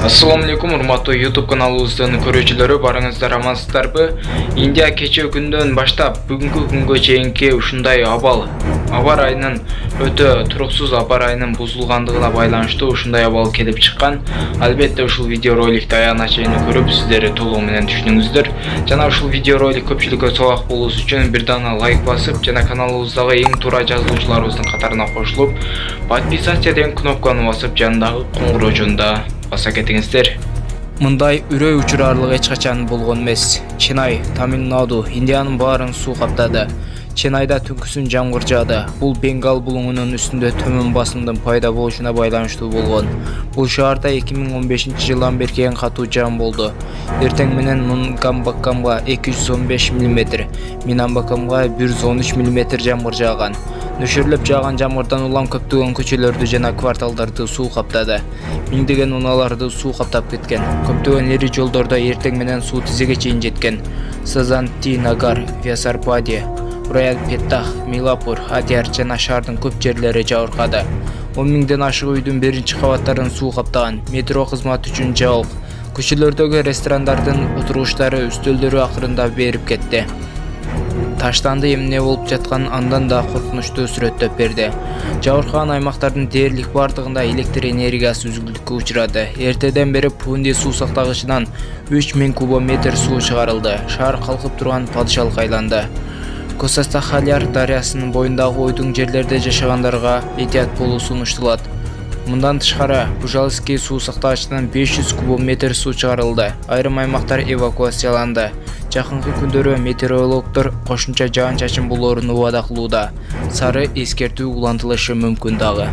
Assalamu alaikum, урматтуу YouTube каналыбыздын көрүүчүлөрү, барыңыздар амансыздарбы? Индия кече күндөн баштап бүгүнкү күнгө чейинки ушундай аба райынын өтө туруксуз аба райынын бузулгандыгына байланыштуу ушундай абал келип чыккан. Албетте ушул видеороликти аягына чейин көрүп, сиздер толугу менен түшүнүңүздөр. Жана ушул видеоролик көпчүлүккө собак болуусу үчүн бир дана лайк басып, жана каналыбыздагы эң туура жазылуучуларыбыздын катарына кошулуп, подписаться деген кнопканы басып, жанындагы коңгуроочуну да баса кетиңиздер. Мындай үрөй учурарлык эч качан болгон эмес. Ченай, Тамил-Наду, Индиянын баарын суу каптады. Ченайда түнкүсүн жамгыр жаады. Бул Бенгал булуңунун үстүндө төмөн басымдын пайда болушуна байланыштуу болгон. Бул шаарда 2015-жылдан бери эң катуу жаам болду. Эртең менен Нунгамбакамга 215 мм, Минамбакамга 113 мм жамгыр жааган. Нөшөрлөп жааган жамгырдан улам көптөгөн көчөлөрдү жана кварталдарды суу каптады. Миңдеген унааларды суу каптап кеткен. Көптөгөн ири жолдордо эртең менен суу тизеге чейин жеткен. Сазанти-Нагар, Вьясарпади, Ураял-Петтах, Милапур, Адяр жана шаардын көп жерлери жабыркады. 10 миңден ашык үйдүн биринчи кабаттарын суу каптаган. Метро кызматы үчүн жабык. Көчөлөрдөгү ресторандардын отургучтары, үстөлдөрү акырында берип кетти. Таштанды эмне болуп жаткан андан да коркунучтуу сүрөттөп берди. Жабыркаган аймактардын дээрлик бардыгында электр энергиясы үзүлдүккө учурады. Эртеден бери Пунди суу сактагычынан 3000 кубометр суу чыгарылды. Шаар калкып турган падышалык айланды. Косастахаляр дарыясынын боюндагы ойдуң жерлерде жашагандарга этият болуу сунуштулат. Мындан тышкары, Бужалский суу сактагычынан 500 кубометр суу чыгарылды. Айрым аймактар эвакуацияланды. Жакынкы күндөрү метеорологдор кошумча жаан-чачын болоорун убада кылууда. Сары эскертүү улантылышы мүмкүн дагы.